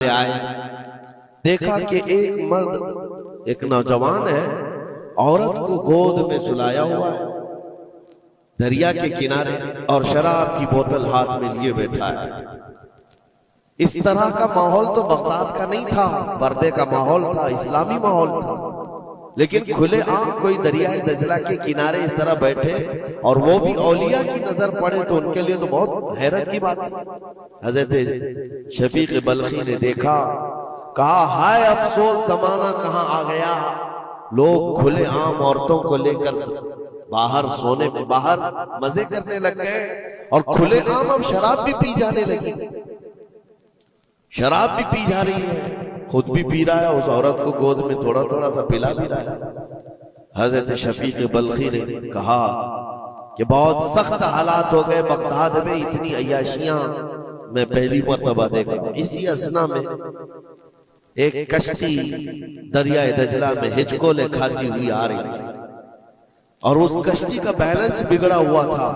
آئے دیکھا کہ ایک مرد ایک نوجوان ہے عورت کو گود میں سلایا ہوا ہے دریا کے کنارے اور شراب کی بوتل ہاتھ میں لیے بیٹھا ہے۔ اس طرح کا ماحول تو بغداد کا نہیں تھا، پردے کا ماحول تھا، اسلامی ماحول تھا، لیکن کھلے عام کوئی دریائے دجلہ کے کنارے اس طرح بیٹھے اور وہ بھی اولیاء کی نظر پڑے تو ان کے لیے تو بہت حیرت کی بات تھی۔ حضرت شفیق بلخی نے دیکھا، کہا ہائے افسوس زمانہ کہاں آ گیا، لوگ کھلے عام عورتوں کو لے کر باہر سونے میں باہر مزے کرنے لگ گئے اور کھلے عام اب شراب بھی پی جانے لگی، شراب بھی پی جا رہی ہے، خود بھی پی رہا ہے، اس عورت کو گود میں تھوڑا تھوڑا سا پلا بھی رہا ہے۔ حضرت شفیق بلخی نے کہا کہ بہت سخت حالات ہو گئے بغداد میں، اتنی عیاشیاں میں پہلی مرتبہ دیکھا۔ اسی اثنا میں ایک کشتی دریائے دجلہ میں ہچکولے کھاتی ہوئی آ رہی تھی اور اس کشتی کا بیلنس بگڑا ہوا تھا،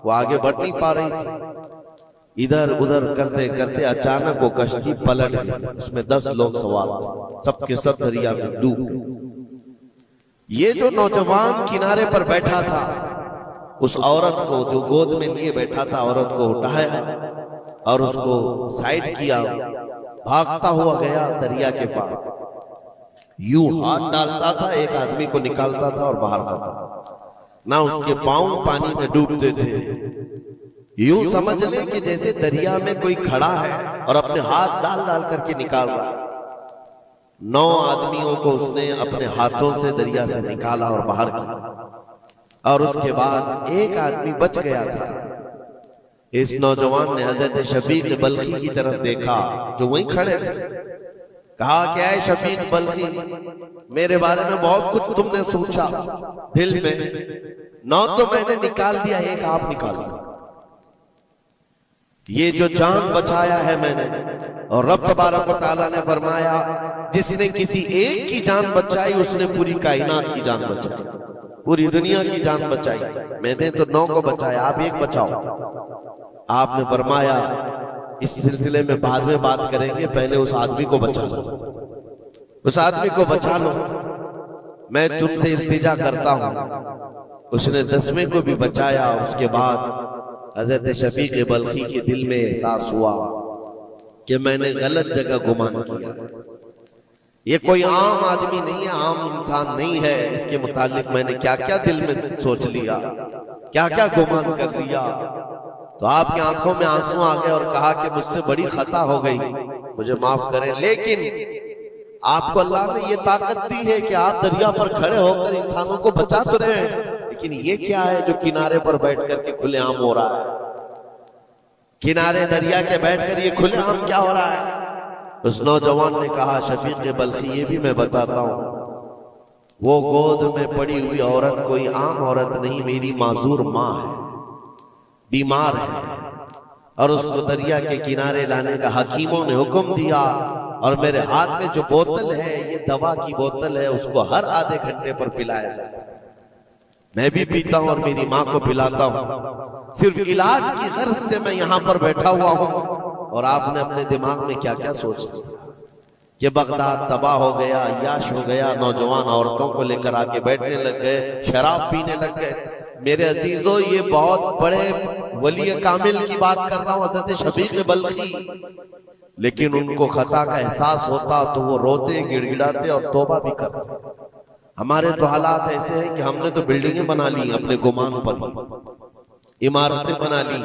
وہ آگے بڑھ نہیں پا رہی تھی، ادھر ادھر کرتے کرتے اچانک وہ کشتی پلٹ گئی، اس میں 10 لوگ سوار تھے، سب کے سب دریا میں ڈوب گئے۔ یہ جو نوجوان کنارے پر بیٹھا تھا اس عورت کو جو گود میں لیے بیٹھا تھا، عورت کو اٹھایا اور اس کو سائیڈ کیا، بھاگتا ہوا گیا دریا کے پاس، یوں ہاتھ ڈالتا تھا، ایک آدمی کو نکالتا تھا اور باہر کرتا، نہ اس کے پاؤں پانی میں ڈوبتے تھے، یوں سمجھ لیں کہ جیسے دریا میں کوئی کھڑا ہے اور اپنے ہاتھ ڈال ڈال کر کے نکال رہا ہے۔ 9 آدمیوں کو اس نے اپنے ہاتھوں سے دریا سے نکالا اور باہر کیا، اور اس کے بعد ایک آدمی بچ گیا تھا۔ اس نوجوان نے حضرت شفیق بلخی کی طرف دیکھا جو وہیں کھڑے تھے، کہا کہ اے شفیق بلخی، میرے بارے میں بہت کچھ تم نے سوچا دل میں، 9 تو میں نے نکال دیا، ایک آپ نکال دیا، یہ جو جان بچایا ہے میں نے، اور رب تبارک و تعالیٰ نے فرمایا جس نے کسی ایک کی جان بچائی اس نے پوری کائنات کی جان بچائی، پوری دنیا کی جان بچائی، میں نے تو 9 کو بچایا، آپ ایک بچاؤ۔ آپ نے فرمایا اس سلسلے میں بعد میں بات کریں گے، پہلے اس آدمی کو بچا لو، اس آدمی کو بچا لو، میں تم سے التجا کرتا ہوں۔ اس نے 10ویں کو بھی بچایا۔ اس کے بعد حضرت شفیق بلخی کے دل میں احساس ہوا کہ میں نے غلط جگہ گمان کیا، یہ کوئی عام آدمی نہیں ہے، عام انسان نہیں ہے، اس کے متعلق میں نے کیا کیا دل میں سوچ لیا، کیا کیا گمان کر لیا۔ تو آپ کی آنکھوں میں آنسو آ گئے اور کہا کہ مجھ سے بڑی خطا ہو گئی، مجھے معاف کریں، لیکن آپ کو اللہ نے یہ طاقت دی ہے کہ آپ دریا پر کھڑے ہو کر انسانوں کو بچا تو رہے ہیں، لیکن یہ کیا ہے جو کنارے پر بیٹھ کر کے کھلے عام ہو رہا ہے، کنارے دریا کے بیٹھ کر یہ کھلے عام کیا ہو رہا ہے؟ اس نوجوان نے کہا شفیق بلخی یہ بھی میں بتاتا ہوں، وہ گود میں پڑی ہوئی عورت کوئی عام عورت نہیں، میری معذور ماں ہے، بیمار ہے، اور اس کو دریا کے کنارے لانے کا حکیموں نے حکم دیا، اور میرے ہاتھ میں جو بوتل ہے یہ دوا کی بوتل ہے، اس کو ہر آدھے گھنٹے پر پلایا جاتا ہے، میں بھی پیتا ہوں اور میری ماں کو پلاتا ہوں، صرف علاج کی غرض سے میں یہاں پر بیٹھا ہوا ہوں۔ اور آپ نے اپنے دماغ میں کیا کیا سوچ لیا کہ بغداد تباہ ہو گیا، عیاش ہو گیا، نوجوان عورتوں کو لے کر آگے بیٹھنے لگ گئے، شراب پینے لگ گئے۔ میرے عزیزو یہ بہت بڑے ولی کامل کی بات کر رہا ہوں، حضرت شفیق بلخی، لیکن ان کو خطا کا احساس ہوتا تو وہ روتے گڑ گڑاتے اور توبہ بھی کرتے۔ ہمارے تو حالات ایسے ہیں کہ ہم نے تو بلڈنگیں بنا لی اپنے گمان پر، عمارتیں بنا لی،